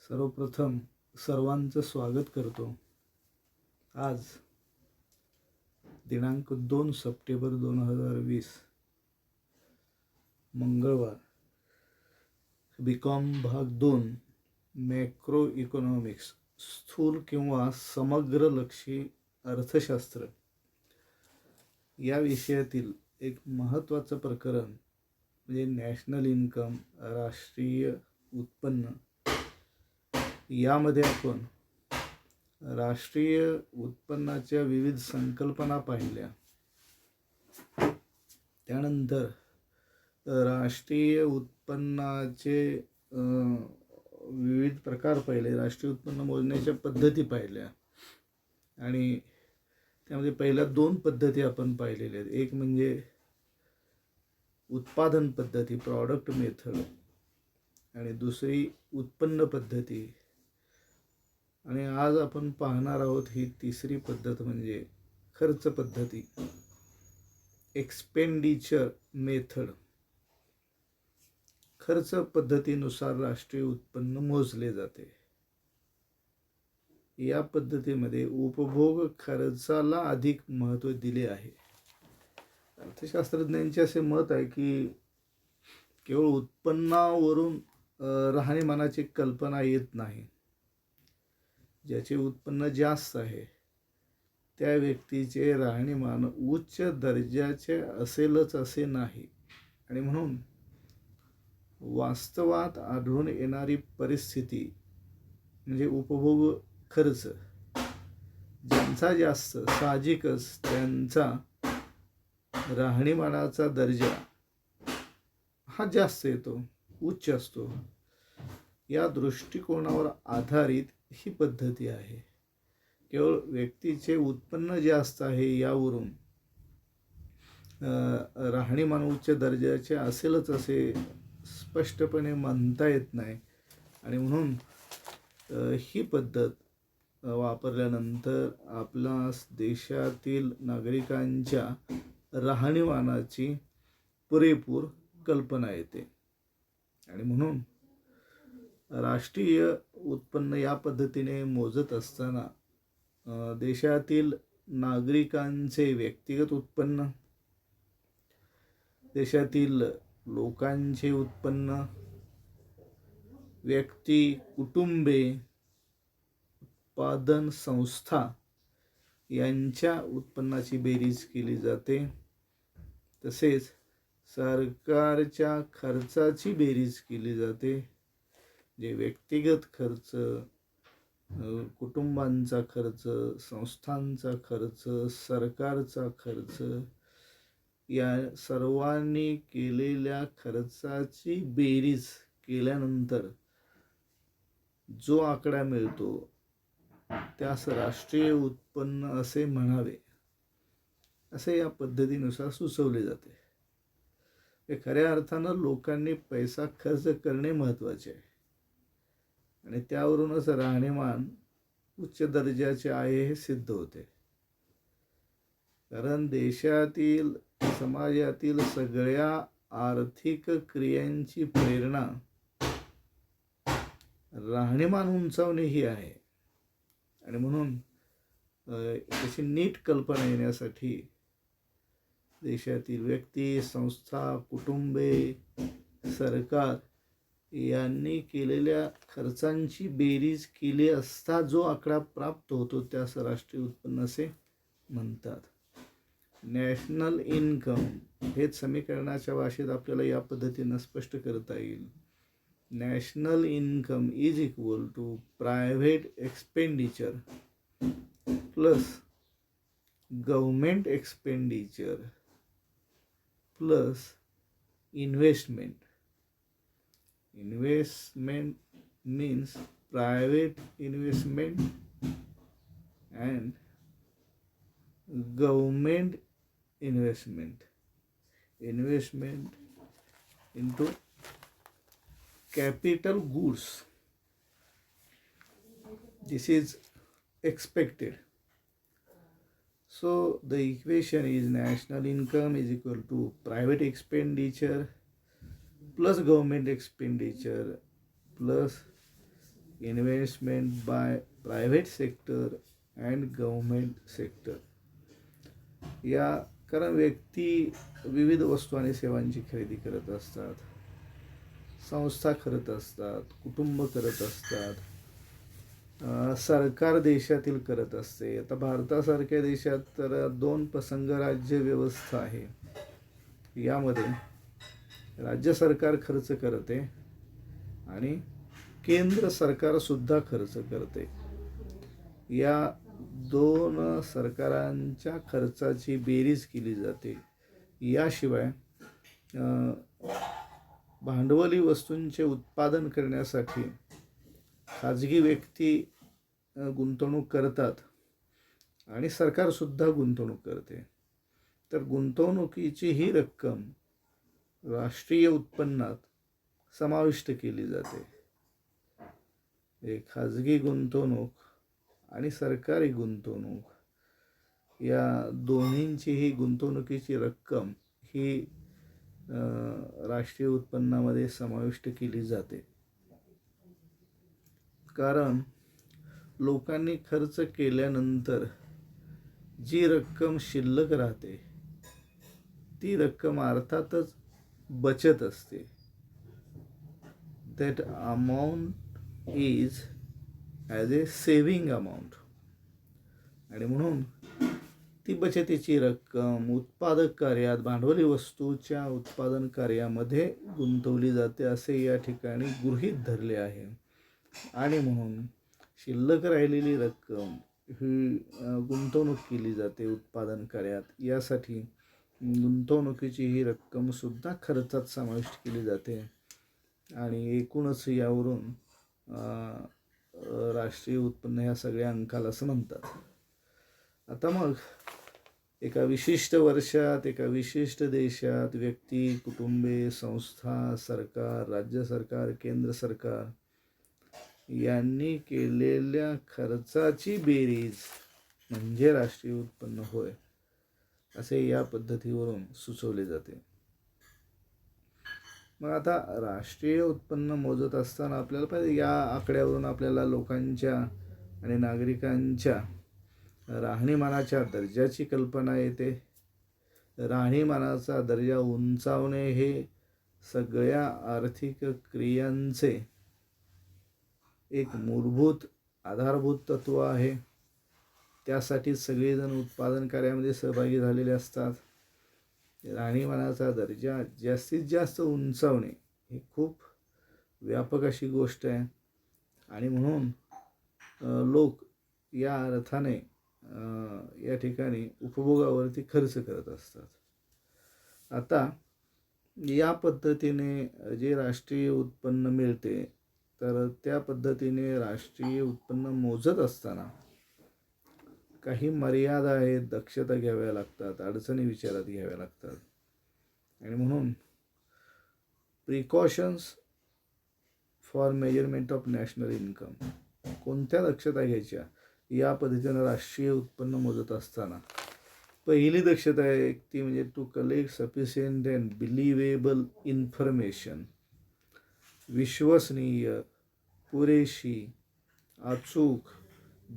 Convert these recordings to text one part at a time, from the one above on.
सर्वप्रथम सर्वांचं स्वागत करतो. आज दिनांक 2 सप्टेंबर 2020 मंगळवार. बीकॉम भाग 2 मॅक्रो इकॉनॉमिक्स स्थूल किंवा समग्रलक्षी अर्थशास्त्र या विषयातील एक महत्त्वाचं प्रकरण म्हणजे नॅशनल इन्कम, राष्ट्रीय उत्पन्न. यामध्ये आपण राष्ट्रीय उत्पन्नाच्या विविध संकल्पना पाहिल्या. त्यानंतर राष्ट्रीय उत्पन्नाचे विविध प्रकार पाहिले, राष्ट्रीय उत्पन्न मोजण्याच्या पद्धती पाहिल्या आणि त्यामध्ये पहिल्या 2 पद्धती आपण पाहिलेल्या आहेत. एक म्हणजे उत्पादन पद्धती, प्रॉडक्ट मेथड, आणि दुसरी उत्पन्न पद्धती. आणि आज आपण पाहणार आहोत ही तिसरी पद्धत म्हणजे खर्च पद्धती, एक्सपेंडिचर मेथड. खर्च पद्धतीनुसार राष्ट्रीय उत्पन्न मोजले जाते. या पद्धतीमध्ये उपभोग खर्चाला अधिक महत्त्व दिले आहे. अर्थशास्त्रज्ञांचे असे मत आहे की केवळ उत्पन्नावरून राहणीमानाची कल्पना येत नाही. ज्याचे उत्पन्न जास्त आहे त्या व्यक्तीचे राहणीमान उच्च दर्जाचे असेलच असे नाही. आणि म्हणून वास्तवात आढळून येणारी परिस्थिती म्हणजे उपभोग खर्च ज्यांचा जास्त, साहजिकच त्यांचा राहणीमानाचा दर्जा हा जास्त येतो, उच्च असतो. या दृष्टिकोनावर आधारित ही पद्धती आहे. केवळ व्यक्तीचे उत्पन्न जास्त आहे यावरून राहणीमान उच्च दर्जाचे असेलच असे स्पष्टपणे म्हणता येत नाही. आणि म्हणून ही पद्धत वापरल्यानंतर आपल्या देशातील नागरिकांच्या राहणीमानाची पुरेपूर कल्पना येते. आणि म्हणून राष्ट्रीय उत्पन्न या पद्धतीने मोजत असताना देशातील नागरिकांचे व्यक्तिगत उत्पन्न, देशातील लोकांचे उत्पन्न, व्यक्ती, कुटुंबे, उत्पादन संस्था यांच्या उत्पन्नाची बेरीज केली जाते. तसेच सरकारच्या खर्चाची बेरीज केली जाते. जे व्यक्तिगत खर्च, कुटुंबांचा खर्च, संस्थांचा खर्च, सरकारचा खर्च, या सर्वांनी केलेल्या खर्चाची बेरीज केल्यानंतर जो आकडा मिळतो त्यास राष्ट्रीय उत्पन्न असे म्हणावे, असे या पद्धतीनुसार सुचवले जाते. खऱ्या अर्थानं लोकांनी पैसा खर्च करणे महत्त्वाचे आहे आणि त्यावरूनच राहणीमान उच्च दर्जाचे आहे हे सिद्ध होते. कारण देशातील, समाजातील सगळ्या आर्थिक क्रियांची प्रेरणा राहणीमान उंचावणे ही आहे. आणि म्हणून त्याची नीट कल्पना येण्यासाठी देशातील व्यक्ती, संस्था, कुटुंबे, सरकार यांनी केलेल्या खर्चांची बेरीज केली असता जो आकडा प्राप्त होतो त्यास राष्ट्रीय उत्पन्न असे म्हणतात. नॅशनल इन्कम हेच समीकरणाच्या भाषेत आपल्याला या पद्धतीनं स्पष्ट करता येईल. National income is equal to private expenditure plus government expenditure plus investment. Investment means private investment and government investment. Investment into capital goods. This is expected. So the equation is national income is equal to private expenditure plus government expenditure plus investment by private sector and government sector. या कारण व्यक्ती विविध वस्तू आणि सेवांची खरेदी करत असतात, संस्था करत असतात, कुटुंब करत असतात, सरकार देशातील करत असते. आता भारतासारख्या देशात तर 2 पसंग राज्य व्यवस्था आहे. यामध्ये राज्य सरकार खर्च करते आणि केंद्र सरकारसुद्धा खर्च करते. या 2 सरकारांच्या खर्चाची बेरीज केली जाते. याशिवाय भांडवली वस्तूंचे उत्पादन करण्यासाठी खाजगी व्यक्ती गुंतवणूक करतात आणि सरकारसुद्धा गुंतवणूक करते. तर गुंतवणुकीची ही रक्कम राष्ट्रीय उत्पन्नात समाविष्ट केली जाते. खाजगी गुंतवणूक आणि सरकारी गुंतवणूक या दोन्हींचीही गुंतवणुकीची रक्कम ही राष्ट्रीय उत्पन्नामध्ये समाविष्ट केली जाते. कारण लोकांनी खर्च केल्यानंतर जी रक्कम शिल्लक राहते ती रक्कम अर्थातच बचत असते. That amount is as A saving amount. आणि म्हणून ती बचतीची रक्कम उत्पादक कार्यात, भांडवली वस्तूच्या उत्पादन कार्यामध्ये गुंतवली जाते असे या ठिकाणी गृहीत धरले आहे. आणि म्हणून शिल्लक राहिलेली रक्कम ही गुंतवणूक केली जाते उत्पादन कार्यात. यासाठी गुंतवणुकीची ही रक्कमसुद्धा खर्चात समाविष्ट केली जाते आणि एकूणच यावरून राष्ट्रीय उत्पन्न ह्या सगळ्या अंकाला म्हणतात. आता मग एका विशिष्ट वर्षात, एका विशिष्ट देशात व्यक्ती, कुटुंबे, संस्था, सरकार, राज्य सरकार, केंद्र सरकार यांनी केलेल्या खर्चाची बेरीज म्हणजे राष्ट्रीय उत्पन्न होय, असे या पद्धतीवरून सुचवले जाते. मग आता राष्ट्रीय उत्पन्न मोजत असताना आपल्याला पाहिजे या आकड्यावरून आपल्याला लोकांच्या आणि नागरिकांच्या राहणीमानाच्या दर्जाची कल्पना येते. राहणीमानाचा दर्जा उंचावणे हे सगळ्या आर्थिक क्रियांचे एक मूलभूत आधारभूत तत्व आहे. त्यासाठी सगळेजण उत्पादन कार्यामध्ये सहभागी झालेले असतात. राहणीमानाचा दर्जा जास्तीत जास्त उंचावणे ही खूप व्यापक अशी गोष्ट आहे आणि म्हणून लोक या अर्थाने या ठिकाणी उपभोगावरती खर्च करत असतात. आता या पद्धतीने जे राष्ट्रीय उत्पन्न मिळते तर त्या पद्धतीने राष्ट्रीय उत्पन्न मोजत असताना काही मर्यादा आहेत, दक्षता घ्याव्या लागतात, अडचणी विचारात घ्याव्या लागतात. आणि म्हणून precautions for measurement of national income कोणत्या दक्षता घ्यायच्या या पद्धतीनं राष्ट्रीय उत्पन्न मोजत असताना पहिली दक्षता आहे ती म्हणजे to collect sufficient and believable information. विश्वसनीय, पुरेशी, अचूक,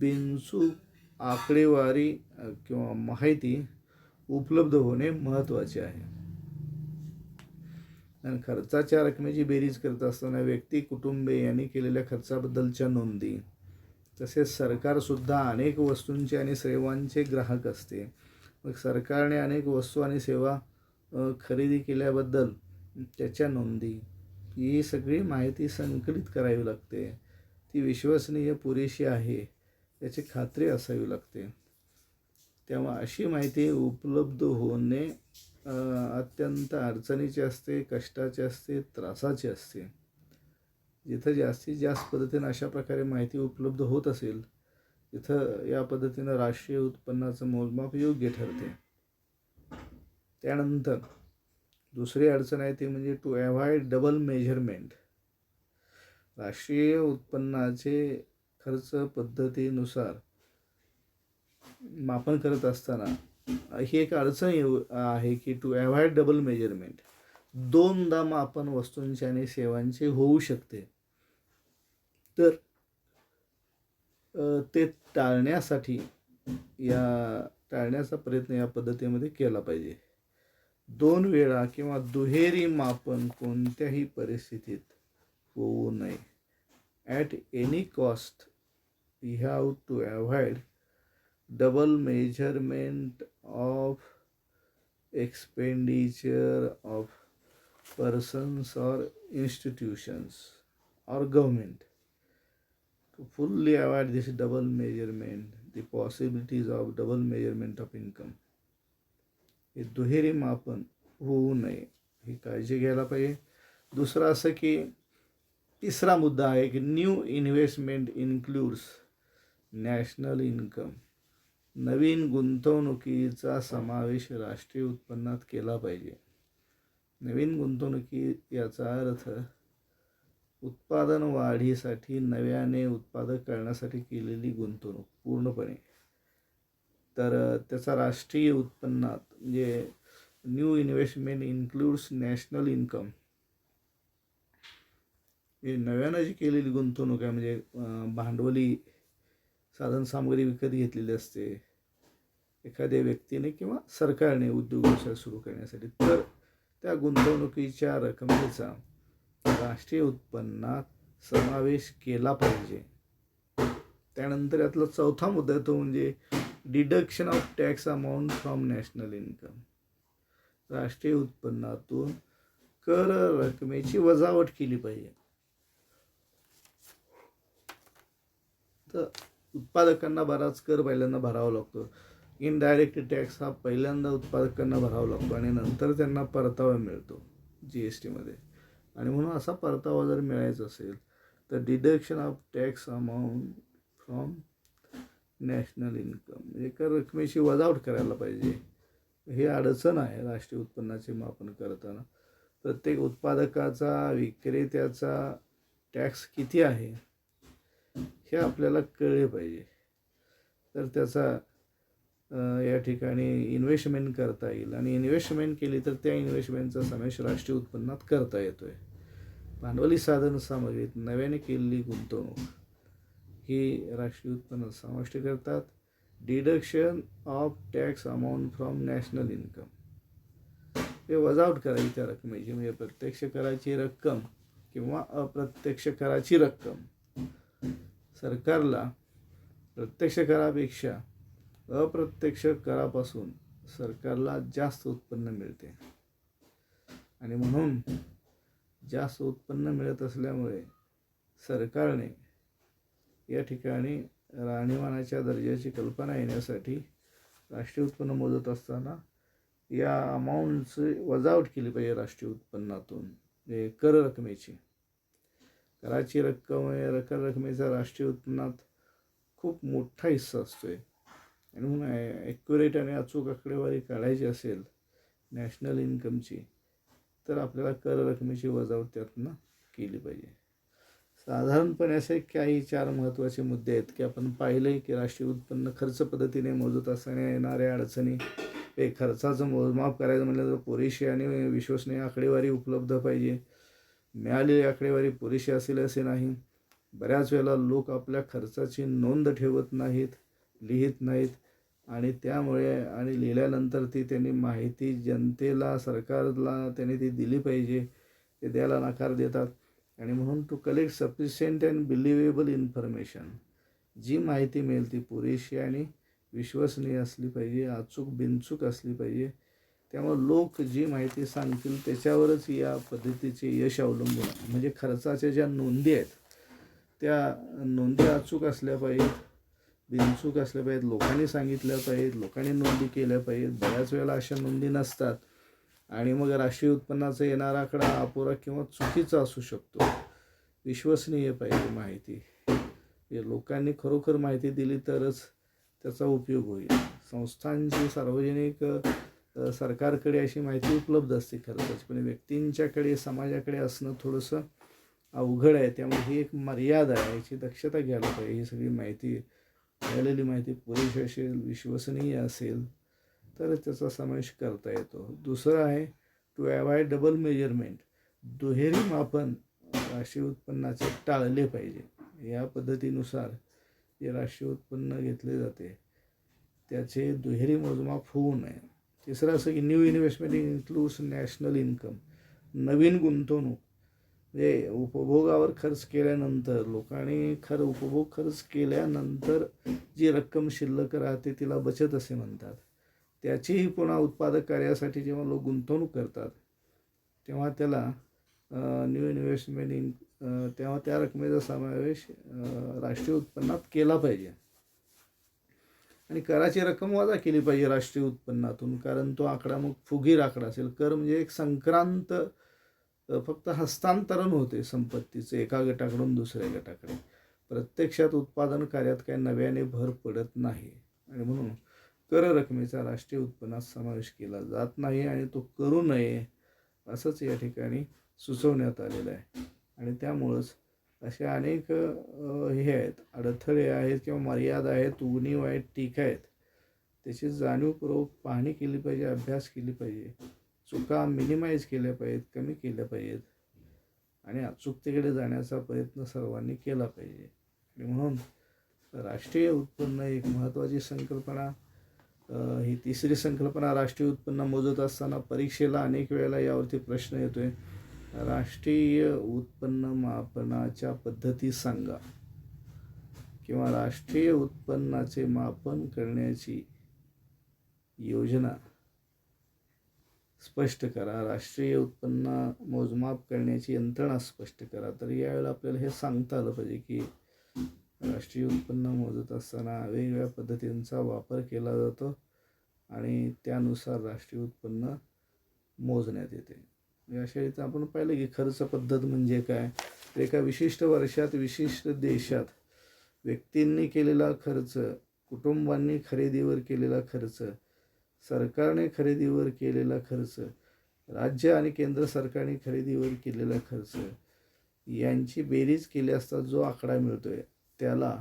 बिनचूक आकडेवारी किंवा माहिती उपलब्ध होणे महत्त्वाचे आहे. आणि खर्चाच्या रकमेची बेरीज करत असताना व्यक्ती, कुटुंबे यांनी केलेल्या खर्चाबद्दलच्या नोंदी, तसेच सरकारसुद्धा अनेक वस्तूंचे आणि सेवांचे ग्राहक असते. मग सरकारने अनेक वस्तू आणि सेवा खरेदी केल्याबद्दल त्याच्या नोंदी, ही सगळी माहिती संकलित करावी लागते. ती विश्वसनीय, पुरेशी आहे याची खात्री असावी लागते. तेव्हा अशी माहिती उपलब्ध होणे अत्यंत अडचणीचे असते, कष्टाचे असते, त्रासाचे असते. जिथं जास्तीत जास्त पद्धतीनं अशा प्रकारे माहिती उपलब्ध होत असेल तिथं या पद्धतीनं राष्ट्रीय उत्पन्नाचं मोजमाप योग्य ठरते. त्यानंतर दुसरी अडचण आहे ती म्हणजे टू अवॉइड डबल मेजरमेंट. राष्ट्रीय उत्पन्नाचे खर्च पद्धतीनुसार मापन करत असताना ही एक अडचण आहे की टू अवॉइड डबल मेजरमेंट. दोनदा मापन वस्तूंचे आणि सेवांचे होऊ शकते. तर ते टाळण्यासाठी टाळण्याचा प्रयत्न या पद्धतीमध्ये केला पाहिजे. 2 वेळा किंवा दुहेरी मापन कोणत्याही परिस्थितीत होऊ नये. At any cost we have to avoid double measurement of expenditure of persons or institutions or government. To fully avoid this double measurement, the possibilities of double measurement of income, हे दुहेरी मापन होऊ नये ही काळजी घ्यायला पाहिजे. दुसरं असं की तिसरा मुद्दा आहे की new investment includes national income. नवीन गुंतवणुकीचा समावेश राष्ट्रीय उत्पन्नात केला पाहिजे. नवीन गुंतवणुकी याचा अर्थ उत्पादन वाढीसाठी नव्याने उत्पादक करण्यासाठी केलेली गुंतवणूक पूर्णपणे. तर त्याचा राष्ट्रीय उत्पन्नात म्हणजे new investment includes national income. हे नव्यानं जी केलेली गुंतवणूक आहे म्हणजे भांडवली साधनसामुग्री विकत घेतलेली असते एखाद्या व्यक्तीने किंवा सरकारने उद्योग व्यवसाय सुरू करण्यासाठी, तर त्या गुंतवणुकीच्या रकमेचा राष्ट्रीय उत्पन्नात समावेश केला पाहिजे. त्यानंतर यातला चौथा मुद्दा येतो म्हणजे deduction of tax amount from national income. राष्ट्रीय उत्पन्नातून कर रकमेची वजावट केली पाहिजे. तर उत्पादकांना बराच कर पहिल्यांदा भरावा लागतो. इनडायरेक्ट टॅक्स हा पहिल्यांदा उत्पादकांना भरावा लागतो आणि नंतर त्यांना परतावा मिळतो GST मध्ये. आणि म्हणून असा परतावा जर मिळायचा असेल तर deduction of tax amount from national income म्हणजे कर रकमेची वजावट करायला पाहिजे. हे अडचण आहे राष्ट्रीय उत्पन्नाचे मापन करताना. प्रत्येक उत्पादकाचा विक्रेत्याचा टॅक्स किती आहे हे आपल्याला कळले पाहिजे. तर त्याचा या ठिकाणी इन्व्हेस्टमेंट करता येईल आणि इन्व्हेस्टमेंट केली तर त्या इन्व्हेस्टमेंटचा समावेश राष्ट्रीय उत्पन्नात करता येतो आहे. भांडवली साधनसामग्रीत नव्याने केलेली गुंतवणूक ही राष्ट्रीय उत्पन्नात समाविष्ट करतात. Deduction of tax amount from national income हे वजावट करायची त्या रकमेची म्हणजे प्रत्यक्ष कराची रक्कम किंवा अप्रत्यक्ष कराची रक्कम. सरकारला प्रत्यक्ष करापेक्षा अप्रत्यक्ष करापासून सरकारला जास्त उत्पन्न मिळते आणि म्हणून जास्त उत्पन्न मिळत असल्यामुळे सरकारने या ठिकाणी राहणीमानाच्या दर्जाची कल्पना येण्यासाठी राष्ट्रीय उत्पन्न मोजत असताना या अमाऊंटची वजावट केली पाहिजे राष्ट्रीय उत्पन्नातून कर रकमेची. कराची रक्कम कर रकमेचा राष्ट्रीय उत्पन्नात खूप मोठा हिस्सा असतो आणि म्हणून ॲक्युरेट आणि अचूक आकडेवारी काढायची असेल नॅशनल इन्कमची तर आपल्याला कर रकमेची वजावट त्यातनं केली पाहिजे. साधारणपणे असे काही 4 महत्त्वाचे मुद्दे आहेत की आपण पाहिले की राष्ट्रीय उत्पन्न खर्च पद्धतीने मोजत असताना येणाऱ्या अडचणी. खर्चाचं मोजमाप करायचं म्हटलं तर पुरेशी आणि विश्वसनीय आकडेवारी उपलब्ध पाहिजे. मिळालेली आकडेवारी पुरेशी असेल असे नाही. बऱ्याच वेळेला लोक आपल्या खर्चाची नोंद ठेवत नाहीत, लिहित नाहीत आणि त्यामुळे आणि लिहिल्यानंतर ती त्यांनी माहिती जनतेला सरकारला त्यांनी ती दिली पाहिजे ते द्यायला नकार देतात. आणि म्हणून to collect sufficient and believable information जी माहिती मिळेल ती पुरेशी आणि विश्वसनीय असली पाहिजे, अचूक बिनचूक असली पाहिजे. त्यामुळे लोक जी माहिती सांगतील त्याच्यावरच या पद्धतीचे यश अवलंबून आहे. म्हणजे खर्चाच्या ज्या नोंदी आहेत त्या नोंदी अचूक असल्या पाहिजेत, बिनचूक असल्या पाहिजेत, लोकांनी सांगितल्या पाहिजेत, लोकांनी नोंदी केल्या पाहिजेत. बऱ्याच वेळेला अशा नोंदी नसतात आणि मग राष्ट्रीय उत्पन्नाचा येणारा आकडा अपुरा किंवा चुकीचा असू शकतो. विश्वसनीय पाहिजे माहिती. लोकांनी खरोखर माहिती दिली तरच त्याचा उपयोग होईल. संस्थांची सार्वजनिक सरकारकडे अशी माहिती उपलब्ध असते खर्चाची, पण व्यक्तींच्याकडे समाजाकडे असणं थोडंसं अवघड आहे. त्यामुळे ही एक मर्यादा आहे, याची दक्षता घ्यायला पाहिजे. ही सगळी माहिती मिळालेली माहिती पुरेशी असेल, विश्वसनीय असेल तर त्याचा समावेश करता येतो. दुसरं आहे टू अवॉइड डबल मेजरमेंट. दुहेरी मापन राष्ट्रीय उत्पन्नाचे टाळले पाहिजे. या पद्धतीनुसार जे राष्ट्रीय उत्पन्न घेतले जाते त्याचे दुहेरी मोजमाप होऊ नये. तिसरं असं की new investment includes national income. नवीन गुंतवणूक म्हणजे उपभोगावर खर्च केल्यानंतर लोकांनी उपभोग खर्च केल्यानंतर जी रक्कम शिल्लक राहते तिला बचत असे म्हणतात. त्याचीही पुन्हा उत्पादक कार्यासाठी जेव्हा लोक गुंतवणूक करतात तेव्हा त्याला न्यू इन्व्हेस्टमेंट तेव्हा त्या रकमेचा समावेश राष्ट्रीय उत्पन्नात केला पाहिजे. आणि कराची रक्कम वजा केली पाहिजे राष्ट्रीय उत्पन्नातून, कारण तो आकडा मग फुगीर आकडा असेल. कर म्हणजे एक संक्रांत, फक्त हस्तांतरण होते संपत्तीचे एका गटाकडून दुसऱ्या गटाकडे. प्रत्यक्षात उत्पादन कार्यात काही नव्याने भर पडत नाही आणि म्हणून कर रकमेचा राष्ट्रीय उत्पन्नात समावेश केला जात नाही आणि तो करू नये असंच या ठिकाणी सुचवण्यात आलेलं आहे. आणि त्यामुळंच अशा अनेक हे आहेत, अडथळे आहेत किंवा मर्यादा आहेत, उणीव आहेत, टीका आहेत. त्याची जाणीवपूर्वक पाहणी केली पाहिजे, अभ्यास केली पाहिजे, चुका मिनिमाइज केल्या पाहिजेत, कमी केल्या पाहिजेत आणि अचूकतेकडे जाण्याचा प्रयत्न सर्वांनी केला पाहिजे. आणि म्हणून राष्ट्रीय उत्पन्न एक महत्त्वाची संकल्पना. ही तिसरी संकल्पना. राष्ट्रीय उत्पन्न मोजत असताना परीक्षेला अनेक वेळेला यावरती प्रश्न येतोय, राष्ट्रीय उत्पन्न मापनाच्या पद्धती सांगा किंवा राष्ट्रीय उत्पन्नाचे मापन करण्याची योजना स्पष्ट करा, राष्ट्रीय उत्पन्न मोजमाप करण्याची यंत्रणा स्पष्ट करा. तर यावेळेला आपल्याला हे सांगता आलं पाहिजे की राष्ट्रीय उत्पन्न मोजत असताना वेगवेगळ्या पद्धतींचा वापर केला जातो आणि त्यानुसार राष्ट्रीय उत्पन्न मोजण्यात येते. अशा रीतीने आपण पाहिलं की खर्च पद्धत म्हणजे काय, तर एका विशिष्ट वर्षात विशिष्ट देशात व्यक्तींनी केलेला खर्च, कुटुंबांनी खरेदीवर केलेला खर्च, सरकारने खरेदीवर केलेला खर्च, राज्य आणि केंद्र सरकारने खरेदीवर केलेला खर्च यांची बेरीज केली असता जो आकडा मिळतोय त्याला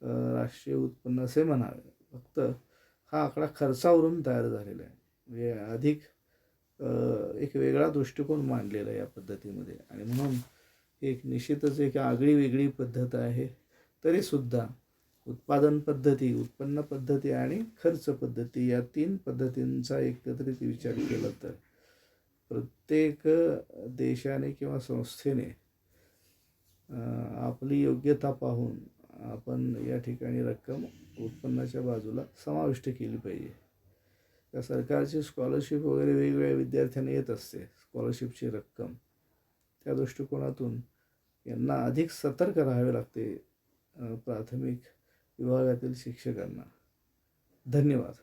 राष्ट्रीय उत्पन्न असे म्हणावे. फक्त हा आकडा खर्चावरून तयार झालेला आहे, म्हणजे अधिक एक वेगळा दृष्टिकोन मांडलेला आहे या पद्धतीमध्ये. आणि म्हणून एक निश्चितच एक आगळी वेगळी पद्धत आहे. तरीसुद्धा उत्पादन पद्धती, उत्पन्न पद्धती आणि खर्च पद्धती या तीन पद्धतींचा एकत्रित विचार केला तर प्रत्येक देशाने किंवा संस्थेने आपली योग्यता पाहून आपण या ठिकाणी रक्कम उत्पन्नाच्या बाजूला समाविष्ट केली पाहिजे. त्या सरकारची स्कॉलरशिप वगैरे वेगवेगळ्या विद्यार्थ्यांना येत असते, स्कॉलरशिपची रक्कम. त्या दृष्टिकोनातून यांना अधिक सतर्क राहावे लागते प्राथमिक विभागातील शिक्षकांना. धन्यवाद.